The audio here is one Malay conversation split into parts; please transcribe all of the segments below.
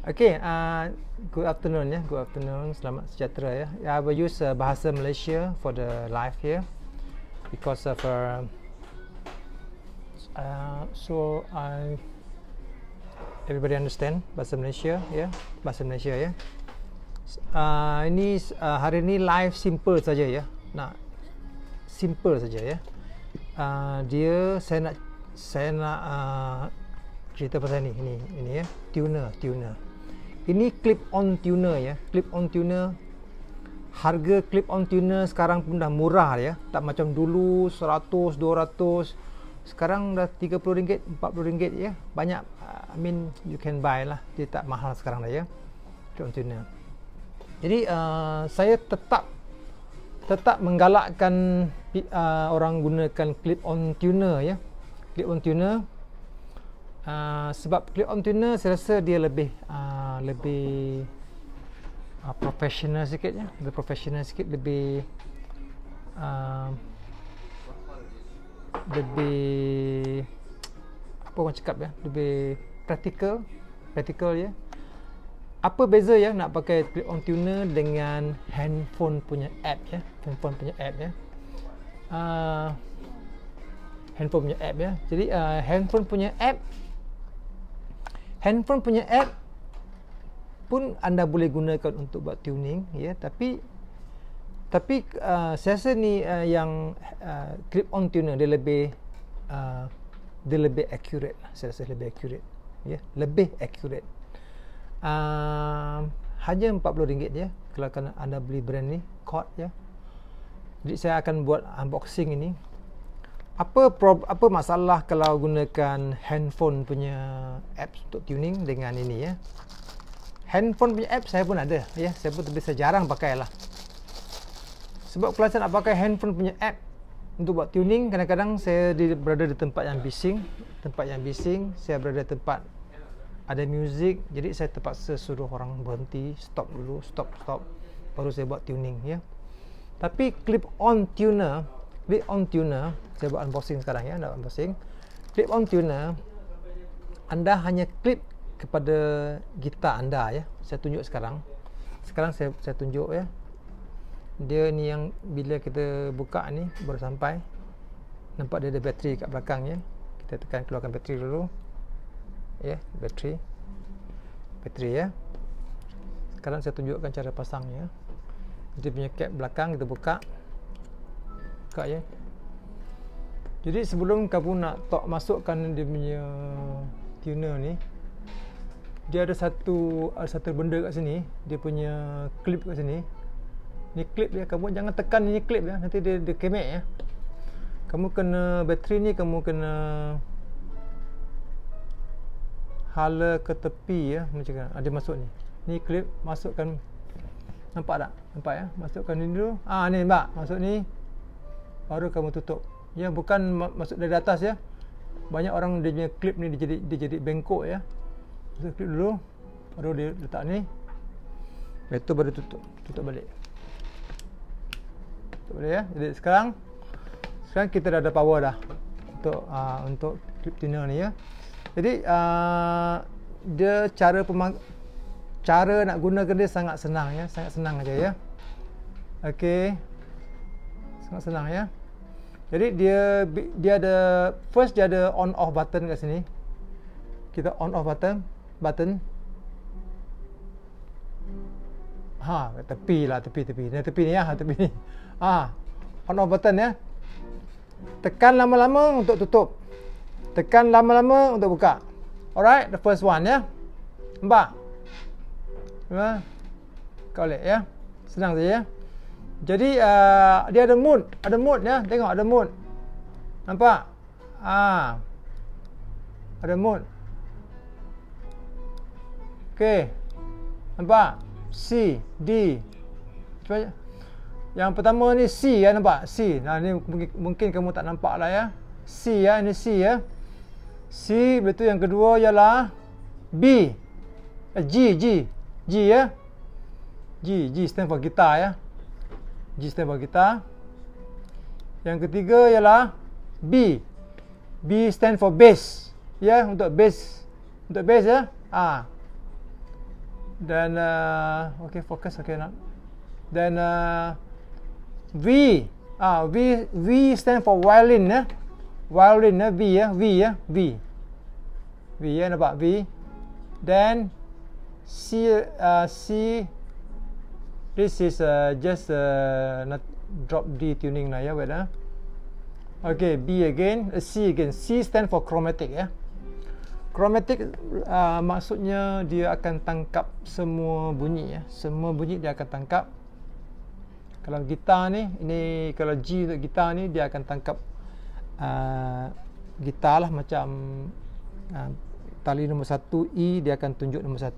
Okay, good afternoon ya, good afternoon, selamat sejahtera ya. I will use bahasa Malaysia for the live here because of everybody understand bahasa Malaysia ya, bahasa Malaysia ya. Ini hari ini live simple saja ya, nak simple saja ya. Dia saya nak cerita pasal ini ya, tuner. Ini clip on tuner ya, clip on tuner. Harga clip on tuner sekarang pun dah murah ya, tak macam dulu 100, 200. Sekarang dah RM30, RM40 ya. Banyak, I mean you can buy lah. Dia tak mahal sekarang dah ya, clip on tuner. Jadi saya tetap menggalakkan orang gunakan clip on tuner ya. Clip on tuner sebab clip on tuner saya rasa dia lebih profesional sikit ya, lebih apa orang cakap ya, lebih practical ya. Apa beza ya nak pakai clip on tuner dengan handphone punya app ya, handphone punya app ya. Jadi handphone punya app pun anda boleh gunakan untuk buat tuning ya, tapi saya rasa ni yang clip on tuner dia lebih accurate lah. Saya rasa lebih accurate ya, lebih accurate. Hanya RM40 ya kalau anda beli brand ni, Chord ya. Jadi saya akan buat unboxing ini. Apa masalah kalau gunakan handphone punya apps untuk tuning dengan ini ya. Handphone punya app saya pun ada ya, saya pun tapi saya jarang pakai lah. Sebab kalau saya nak pakai handphone punya app untuk buat tuning, kadang-kadang saya berada di tempat yang bising, saya berada di tempat ada music, jadi saya terpaksa suruh orang berhenti, stop dulu, stop, baru saya buat tuning ya. Tapi clip on tuner, saya buat unboxing sekarang ya, nak unboxing. Clip on tuner, anda hanya klip kepada gitar anda ya. Saya tunjuk sekarang. Saya tunjuk ya. Dia ni yang bila kita buka ni baru sampai. Nampak dia ada bateri kat belakang ya. Kita tekan keluarkan bateri dulu. Ya, bateri ya. Sekarang saya tunjukkan cara pasangnya. Dia punya cap belakang kita buka ya. Jadi sebelum kamu nak masukkan dia punya tuner ni, dia ada satu benda kat sini, dia punya clip kat sini. Ni clip dia, kamu jangan tekan ni clip ya, nanti dia kemek ya. Kamu kena bateri ni kamu kena hala ke tepi ya, macam ada masuk ni. Ni clip, masukkan. Nampak tak? Nampak ya? Masukkan ni dulu. Ni nampak, masuk ni. Baru kamu tutup. Ya, bukan masuk dari atas ya. Banyak orang dia punya clip ni dia jadi bengkok ya. Masuk clip dulu, baru dia letak ni. Lepas tu baru tutup balik. Tutup balik ya. Jadi sekarang kita dah ada power dah untuk clip tuner ni ya. Jadi dia cara nak gunakan dia sangat senang ya, sangat senang aja ya. Okey. Sangat senang ya. Jadi dia ada first dia ada on off button kat sini. Kita on off button. Tepi ni ya, tepi ni. On off button ya. Tekan lama-lama untuk tutup. Tekan lama-lama untuk buka. Alright, the first one ya. Nampak? Kau lihat ya. Senang saja ya. Jadi dia ada mood ya. Tengok ada mood. Nampak? Ada mood. Okey. Nampak? C, D. Cuba. Yang pertama ni C ya, nampak? C. Nah ni mungkin kamu tak nampak lah ya. C ya, ini C ya. C, betul. Yang kedua ialah B. G ya. G stand for guitar ya. G stand for guitar. Yang ketiga ialah B. B stand for bass. Ya, untuk bass. Untuk bass ya. Dan okay, fokus, okay nak. Dan V, V stand for violin ya. Violin ya, V ya, V ya, V. V ya, nampak V. Dan C, this is just drop D tuning lah ya, wait ah. Okay, B again, C again. C stand for chromatic ya. Chromatic maksudnya dia akan tangkap semua bunyi ya. Semua bunyi dia akan tangkap. Kalau gitar ni, ini kalau G untuk gitar ni dia akan tangkap gitar lah, macam tali nombor 1 E dia akan tunjuk nombor 1.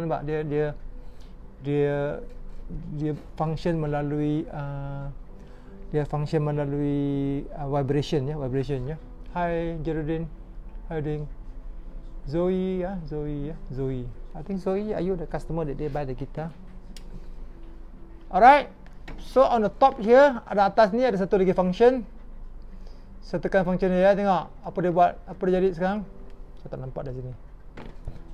Nampak dia function melalui vibration ya, Hi Geraldine, how you doing? Zoe ya, Zoe. I think Zoe, are you the customer that they buy the guitar? Alright. So on the top here, ada atas ni ada satu lagi function. Saya tekan function dia, tengok apa dia buat, apa dia jadi sekarang. Saya tak nampak dari sini.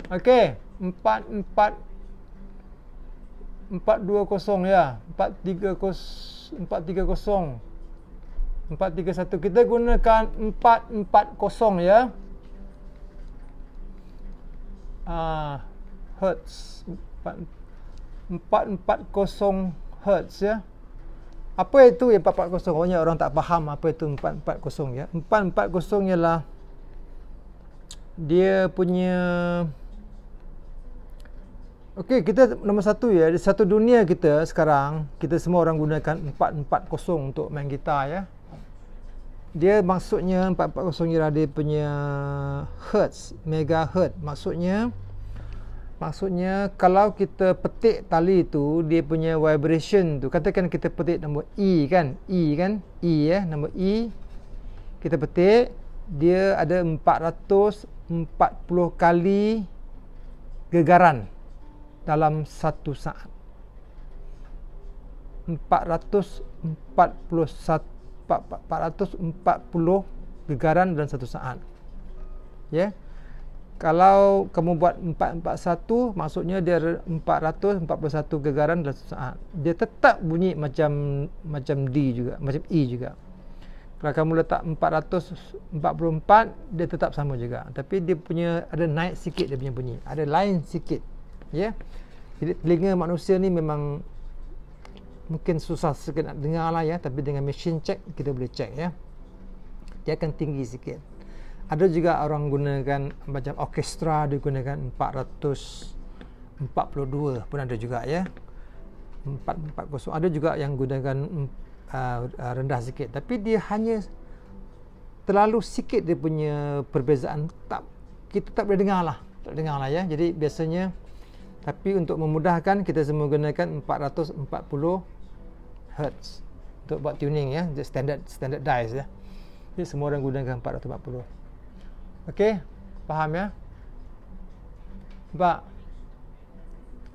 Okay, 420 ya, 430, 431. Kita gunakan 440 ya. Hertz, 440 Hertz ya. Apa itu yang 440? Banyak orang tak faham apa itu 440 ya. 440 ialah dia punya. Okey, kita nombor satu ya, di satu dunia kita sekarang, kita semua orang gunakan 440 untuk main gitar ya. Dia maksudnya 440 ialah dia punya hertz, megahertz. Maksudnya kalau kita petik tali tu, dia punya vibration tu, katakan kita petik nombor E kan, E ya, nombor E kita petik, dia ada 440 kali gegaran dalam satu saat. 440 gegaran dalam satu saat. Ya. Kalau kamu buat 441, maksudnya dia 441 gegaran dalam satu saat. Dia tetap bunyi macam D juga, macam E juga. Kalau kamu letak 444, dia tetap sama juga. Tapi dia punya ada naik sikit dia punya bunyi, ada lain sikit. Ya. Jadi telinga manusia ni memang mungkin susah sikit nak dengar lah ya, tapi dengan machine check kita boleh check ya. Dia akan tinggi sikit. Ada juga orang gunakan macam orkestra, dia gunakan 442 pun ada juga ya. 440. Ada juga yang gunakan rendah sikit, tapi dia hanya terlalu sikit dia punya perbezaan. Kita tak boleh dengar lah, ya. Jadi biasanya, tapi untuk memudahkan kita semua gunakan 440 Hz untuk buat tuning ya, standardize ya. Jadi semua orang gunakan 440. Okey, faham ya? Nampak?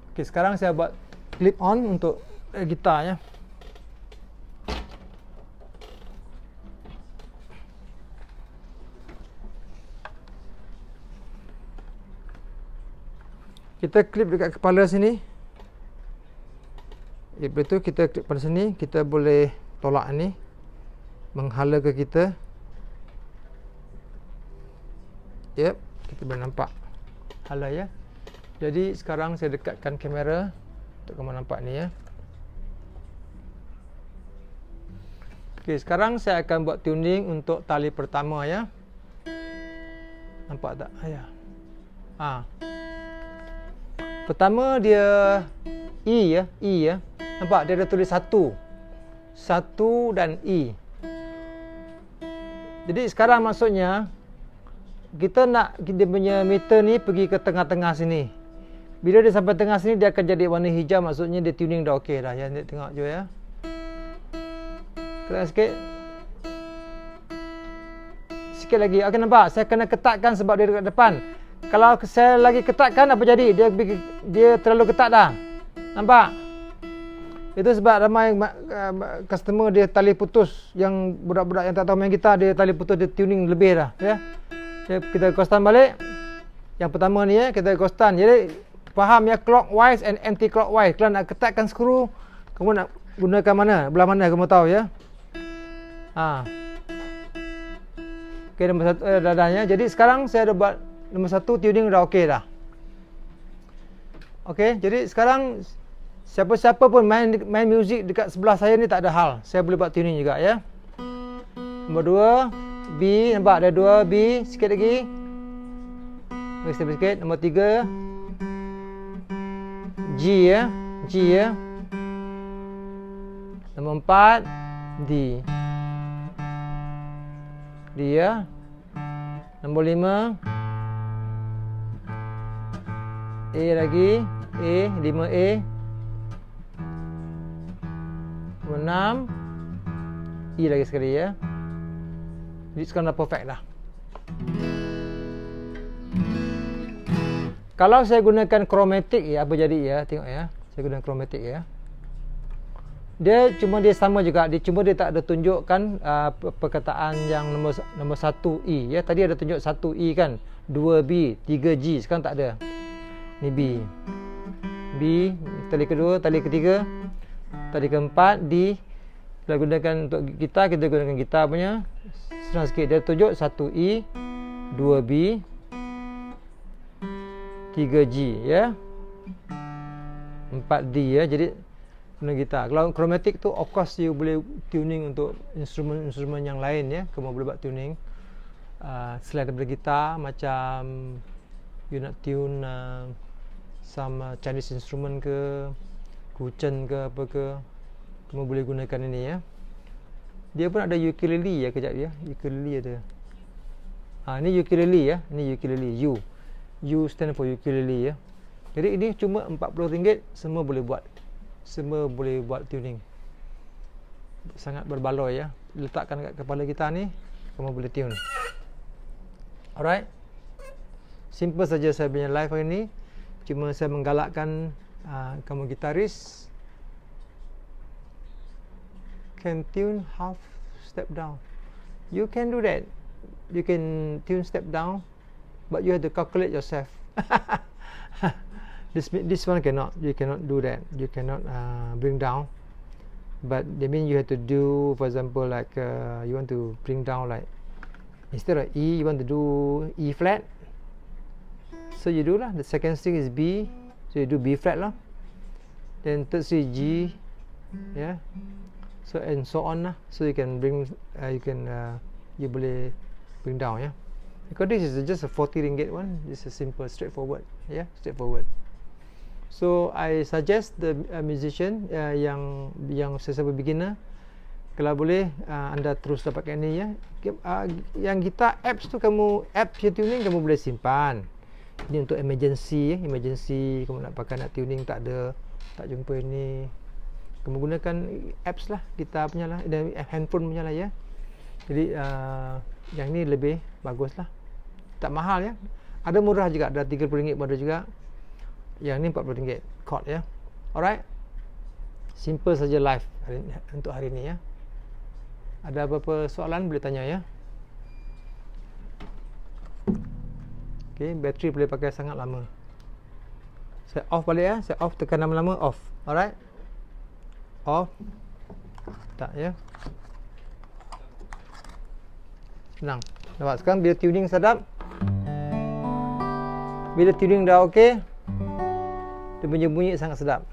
Okey, sekarang saya buat clip on untuk gitar ya. Kita klip dekat kepala sini. Lepas tu kita klip pada sini, kita boleh tolak ni, menghala ke kita. Yep, kita boleh nampak hala ya. Jadi sekarang saya dekatkan kamera untuk kamu nampak ni ya. Okey, sekarang saya akan buat tuning untuk tali pertama ya. Nampak tak? Ya. Pertama dia E ya, Nampak dia ada tulis 1 dan E. Jadi sekarang maksudnya kita nak dia punya meter ni pergi ke tengah-tengah sini. Bila dia sampai tengah sini, dia akan jadi warna hijau, maksudnya dia tuning dah okey dah ya. Tengok je ya. Keras sikit. Sikit lagi. Okey, nampak? Saya kena ketatkan sebab dia dekat depan. Kalau saya lagi ketatkan, apa jadi? Dia terlalu ketat dah. Nampak? Itu sebab ramai customer dia tali putus, yang budak-budak yang tak tahu main gitar, dia tali putus, dia tuning lebih dah ya. Kita custom balik. Yang pertama ni kita ghostan. Jadi faham ya, clockwise and anti clockwise. Kalau nak ketatkan skru, kamu nak gunakan mana? Belah mana kamu tahu ya? Okey, nombor 1 dadanya. Jadi sekarang saya dah buat nombor 1 tuning dah okey dah. Okey, jadi sekarang siapa-siapa pun main muzik dekat sebelah saya ni tak ada hal. Saya boleh buat tuning juga ya. Nombor 2 B, nampak ada 2 B, sikit lagi. Sikit. Nombor 3 G ya. G ya. Nombor 4 D. D ya. Nombor 5 A lagi. A, 5A. Nombor 6 E lagi sekali ya. Jadi sekarang dah perfect dah. Kalau saya gunakan kromatik ya, apa jadi ya? Tengok ya. Saya guna kromatik ya. Dia sama juga. Dia tak ada tunjukkan perkataan yang nombor 1 E ya. Tadi ada tunjuk 1 E kan. 2 B, 3 G. Sekarang tak ada. Ni B. B, tali kedua, tali ketiga, tali keempat D. Kita gunakan untuk gitar, kita gunakan gitar punya. Senang sikit. Dia tunjuk 1 E, 2 B, 3 G ya. 4 D ya. Jadi guna gitar. Kalau chromatic tu of course you boleh tuning untuk instrumen-instrumen yang lain ya. Kamu boleh buat tuning selain daripada gitar, macam you nak tune some Chinese instrument ke, kuchen ke apa ke, kamu boleh gunakan ini ya. Dia pun ada ukulele ya, kejap ya. Ukulele ada. Ni ukulele ya. Ni ukulele U. U stand for ukulele ya. Jadi ini cuma RM40, semua boleh buat. Semua boleh buat tuning. Sangat berbaloi ya. Letakkan kat kepala kita ni, kamu boleh tune. Alright. Simple saja saya punya live hari ni. Cuma saya menggalakkan kamu gitaris can tune half step down. You can do that. You can tune step down, but you have to calculate yourself. This one cannot. You cannot do that. You cannot bring down. But I mean you have to do, for example, like you want to bring down, like instead of E, you want to do E flat. So you do lah. The second string is B, so you do B flat lah. Then third string is G, yeah. So and so on lah. So you can bring, you boleh bring down ya. Because this is just a RM40 one. This is simple, straightforward, yeah, straightforward. So I suggest the musician yang sesiapa beginner, kalau boleh anda terus dapatkan ini ya. Yang gitar apps tu, kamu apps yang tuning kamu boleh simpan. Ini untuk emergency ya. Emergency kamu nak pakai, nak tuning tak ada, tak jumpa ini, kamu gunakan apps lah, gitar punya lah, dan handphone punya lah ya. Jadi yang ni lebih bagus lah. Tak mahal ya. Ada murah juga, ada RM30 pun ada juga. Yang ni RM40 chord ya. Alright. Simple saja live untuk hari ni ya. Ada apa-apa soalan boleh tanya ya. Okay, bateri boleh pakai sangat lama. Saya off balik ya. Saya off, tekan lama-lama off. Alright. Off. Tak ya. Senang. Nampak sekarang bila tuning sedap. Bila tuning dah okey, dia punya bunyi sangat sedap.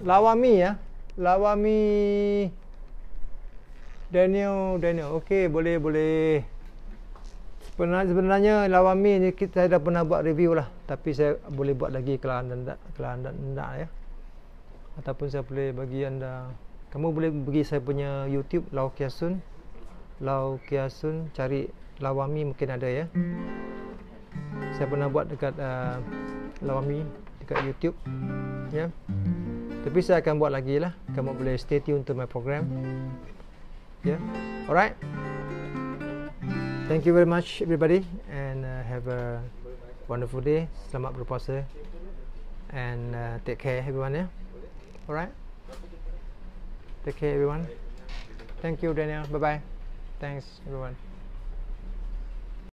Lawami ya. Lawami Daniel. Okey, boleh. Sebenarnya Lawami ni saya dah pernah buat review lah, tapi saya boleh buat lagi kalau anda nak ya. Ataupun saya boleh bagi anda, kamu boleh pergi saya punya YouTube Lau Kiasun, cari Lawami mungkin ada ya. Saya pernah buat dekat Lawami dekat YouTube ya. Tapi saya akan buat lagi lah. Kamu boleh stay tune to my program. Yeah. Alright. Thank you very much everybody. and have a wonderful day. Selamat berpuasa and take care everyone, yeah. Alright, take care everyone. Thank you, Daniel. Bye bye. Thanks everyone.